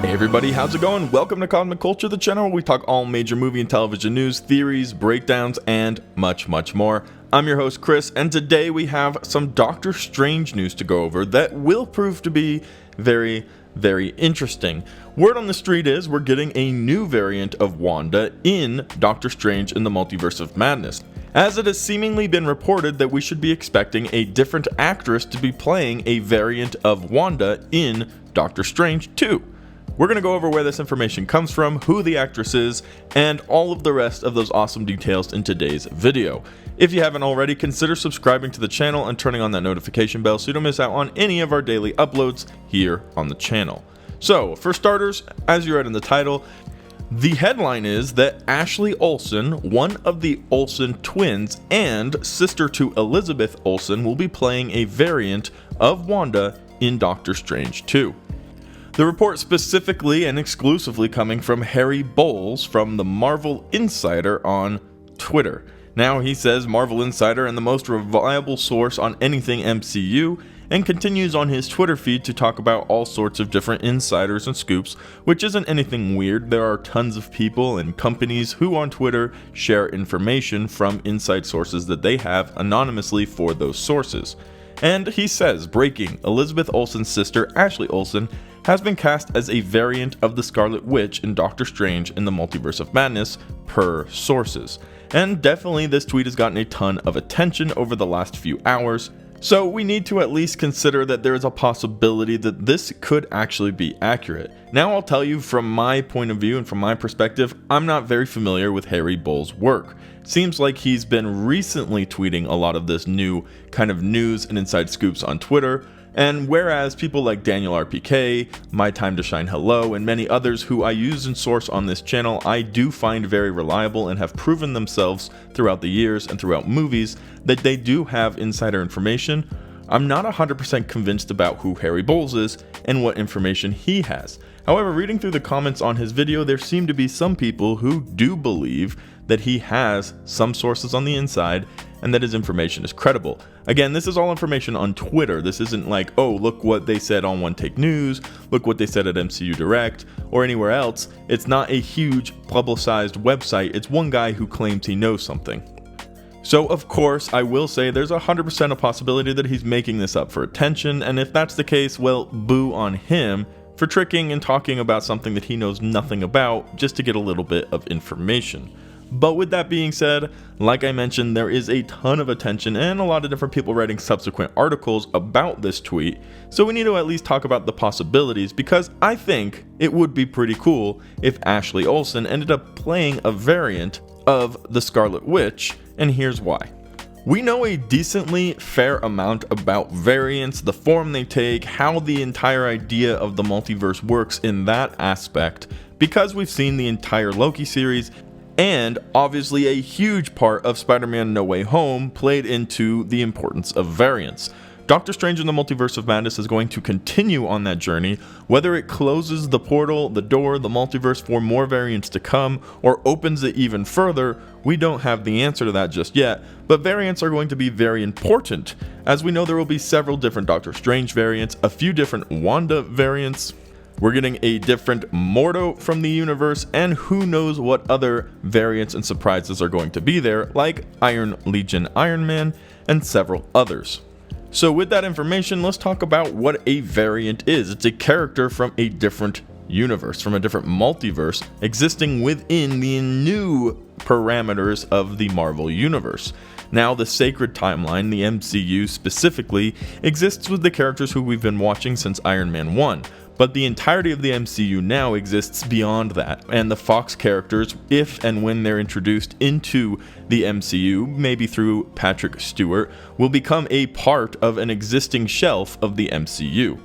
Hey everybody, how's it going? Welcome to Cosmic Culture, the channel where we talk all major movie and television news, theories, breakdowns, and much more. I'm your host Chris, and today we have some Doctor Strange news to go over that will prove to be very interesting. Word on the street is we're getting a new variant of Wanda in Doctor Strange in the Multiverse of Madness, as it has seemingly been reported that we should be expecting a different actress to be playing a variant of Wanda in Doctor Strange 2. We're going to go over where this information comes from, who the actress is, and all of the rest of those awesome details in today's video. If you haven't already, consider subscribing to the channel and turning on that notification bell so you don't miss out on any of our daily uploads here on the channel. So, for starters, as you read in the title, the headline is that Ashley Olsen, one of the Olsen twins and sister to Elizabeth Olsen, will be playing a variant of Wanda in Doctor Strange 2. The report specifically and exclusively coming from Harry Bowles from the Marvel Insider on Twitter. Now he says Marvel Insider and the most reliable source on anything MCU, and continues on his Twitter feed to talk about all sorts of different insiders and scoops, which isn't anything weird. There are tons of people and companies who on Twitter share information from inside sources that they have anonymously for those sources. And he says, breaking, Elizabeth Olsen's sister Ashley Olsen has been cast as a variant of the Scarlet Witch in Doctor Strange in the Multiverse of Madness, per sources. And definitely this tweet has gotten a ton of attention over the last few hours, so we need to at least consider that there is a possibility that this could actually be accurate. Now I'll tell you from my point of view and from my perspective, I'm not very familiar with Harry Bowles' work. Seems like he's been recently tweeting a lot of this new kind of news and inside scoops on Twitter, and whereas people like Daniel RPK, My Time to Shine Hello, and many others who I use and source on this channel I do find very reliable and have proven themselves throughout the years and throughout movies that they do have insider information, I'm not 100% convinced about who Harry Bowles is and what information he has. However, reading through the comments on his video, there seem to be some people who do believe that he has some sources on the inside and that his information is credible. Again, this is all information on Twitter. This isn't like, oh, look what they said on One Take News, look what they said at MCU Direct, or anywhere else. It's not a huge publicized website. It's one guy who claims he knows something. So of course, I will say there's 100% a possibility that he's making this up for attention, and if that's the case, well, boo on him for tricking and talking about something that he knows nothing about just to get a little bit of information. But with that being said, like I mentioned, there is a ton of attention and a lot of different people writing subsequent articles about this tweet, so we need to at least talk about the possibilities, because I think it would be pretty cool if Ashley Olsen ended up playing a variant of the Scarlet Witch, and here's why. We know a decently fair amount about variants, the form they take, how the entire idea of the multiverse works in that aspect, because we've seen the entire Loki series, and obviously a huge part of Spider-Man No Way Home played into the importance of variants. Doctor Strange in the Multiverse of Madness is going to continue on that journey, whether it closes the portal, the door, the multiverse for more variants to come, or opens it even further. We don't have the answer to that just yet, but variants are going to be very important. As we know, there will be several different Doctor Strange variants, a few different Wanda variants. We're getting a different Mordo from the universe, and who knows what other variants and surprises are going to be there, like Iron Legion Iron Man and several others. So with that information, let's talk about what a variant is. It's a character from a different universe, from a different multiverse, existing within the new parameters of the Marvel Universe. Now, the sacred timeline, the MCU specifically, exists with the characters who we've been watching since Iron Man 1. But the entirety of the MCU now exists beyond that, and the Fox characters, if and when they're introduced into the MCU, maybe through Patrick Stewart, will become a part of an existing shelf of the MCU.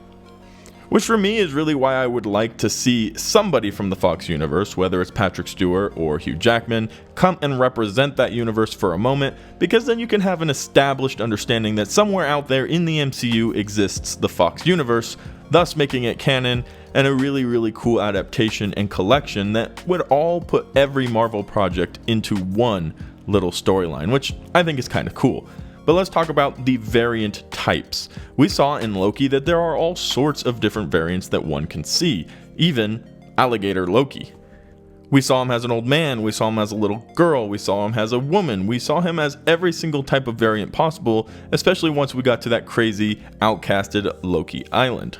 Which for me is really why I would like to see somebody from the Fox universe, whether it's Patrick Stewart or Hugh Jackman, come and represent that universe for a moment, because then you can have an established understanding that somewhere out there in the MCU exists the Fox universe, thus making it canon and a really cool adaptation and collection that would all put every Marvel project into one little storyline, which I think is kind of cool. but let's talk about the variant types. We saw in Loki that there are all sorts of different variants that one can see, even Alligator Loki. We saw him as an old man, we saw him as a little girl, we saw him as a woman, we saw him as every single type of variant possible, especially once we got to that crazy outcasted Loki Island.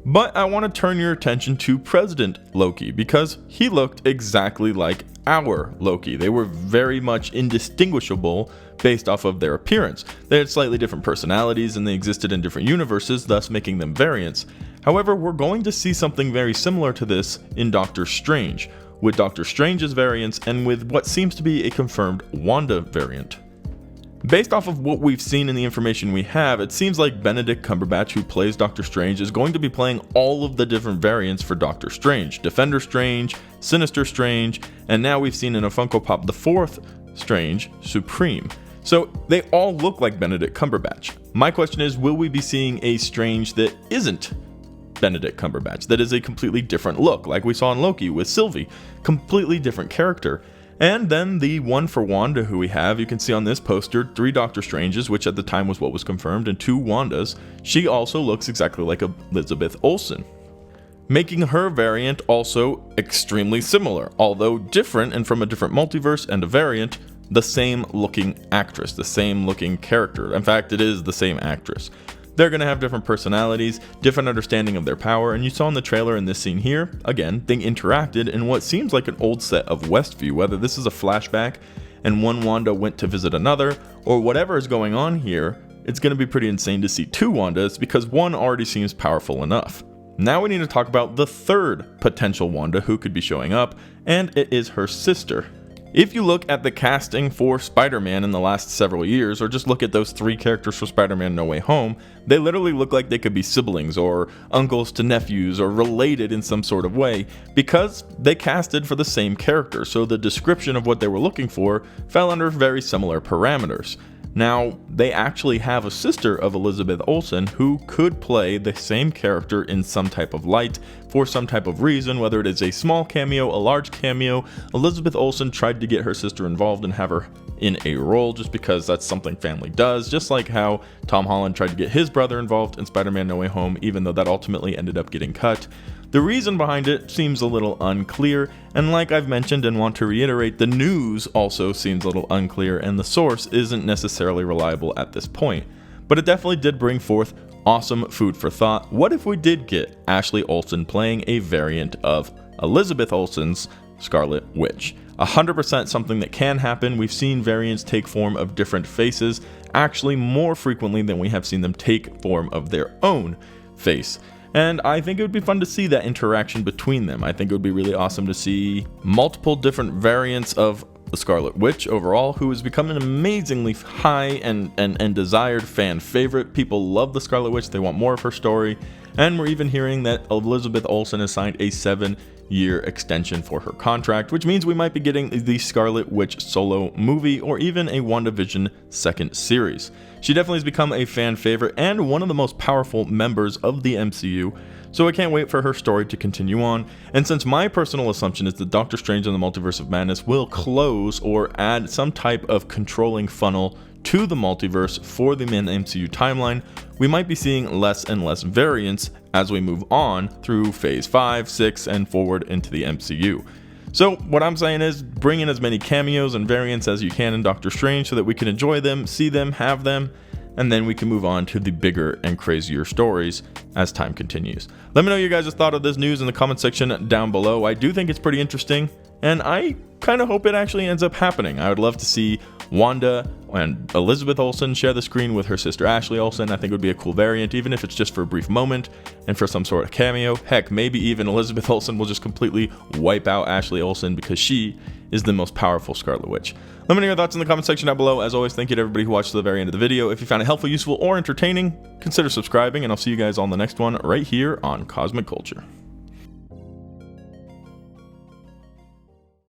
But I want to turn your attention to President Loki, because he looked exactly like our Loki. They were very much indistinguishable based off of their appearance. They had slightly different personalities and they existed in different universes, thus making them variants. However, we're going to see something very similar to this in Doctor Strange, with Doctor Strange's variants and with what seems to be a confirmed Wanda variant. Based off of what we've seen in the information we have, it seems like Benedict Cumberbatch, who plays Doctor Strange, is going to be playing all of the different variants for Doctor Strange. Defender Strange, Sinister Strange, and now we've seen in a Funko Pop the fourth Strange, Supreme. So they all look like Benedict Cumberbatch. My question is, will we be seeing a Strange that isn't Benedict Cumberbatch, that is a completely different look, like we saw in Loki with Sylvie, completely different character? And then the one for Wanda who we have, you can see on this poster, 3 Doctor Stranges, which at the time was what was confirmed, and 2 Wandas. She also looks exactly like Elizabeth Olsen, making her variant also extremely similar, although different and from a different multiverse and a variant, the same looking actress, the same looking character. In fact, it is the same actress. They're going to have different personalities, different understanding of their power, and you saw in the trailer in this scene here, again, they interacted in what seems like an old set of Westview, whether this is a flashback and one Wanda went to visit another, or whatever is going on here. It's going to be pretty insane to see 2 Wandas because one already seems powerful enough. Now we need to talk about the third potential Wanda who could be showing up, and it is her sister. If you look at the casting for Spider-Man in the last several years, or just look at those 3 characters for Spider-Man No Way Home, they literally look like they could be siblings, or uncles to nephews, or related in some sort of way, because they casted for the same character, so the description of what they were looking for fell under very similar parameters. Now, they actually have a sister of Elizabeth Olsen who could play the same character in some type of light for some type of reason, whether it is a small cameo, a large cameo. Elizabeth Olsen tried to get her sister involved and have her in a role just because that's something family does, just like how Tom Holland tried to get his brother involved in Spider-Man No Way Home, even though that ultimately ended up getting cut. The reason behind it seems a little unclear, and like I've mentioned and want to reiterate, the news also seems a little unclear and the source isn't necessarily reliable at this point. But it definitely did bring forth awesome food for thought. What if we did get Ashley Olsen playing a variant of Elizabeth Olsen's Scarlet Witch? 100% something that can happen. We've seen variants take form of different faces, actually more frequently than we have seen them take form of their own face. And I think it would be fun to see that interaction between them. I think it would be really awesome to see multiple different variants of the Scarlet Witch overall, who has become an amazingly high and desired fan favorite. People love the Scarlet Witch, they want more of her story, and we're even hearing that Elizabeth Olsen has signed a 7-year extension for her contract, which means we might be getting the Scarlet Witch solo movie or even a WandaVision second series. She definitely has become a fan favorite and one of the most powerful members of the MCU, so I can't wait for her story to continue on. And since my personal assumption is that Doctor Strange and the Multiverse of Madness will close or add some type of controlling funnel to the multiverse for the main MCU timeline, we might be seeing less and less variants as we move on through phase 5, 6, and forward into the MCU. So what I'm saying is bring in as many cameos and variants as you can in Doctor Strange so that we can enjoy them, see them, have them, and then we can move on to the bigger and crazier stories as time continues. Let me know your guys' thought of this news in the comment section down below. I do think it's pretty interesting, and I kind of hope it actually ends up happening. I would love to see Wanda and Elizabeth Olsen share the screen with her sister Ashley Olsen. I think it would be a cool variant, even if it's just for a brief moment and for some sort of cameo. Heck, maybe even Elizabeth Olsen will just completely wipe out Ashley Olsen because she is the most powerful Scarlet Witch. Let me know your thoughts in the comment section down below. As always, thank you to everybody who watched to the very end of the video. If you found it helpful, useful, or entertaining, consider subscribing, and I'll see you guys on the next one right here on Cosmic Culture.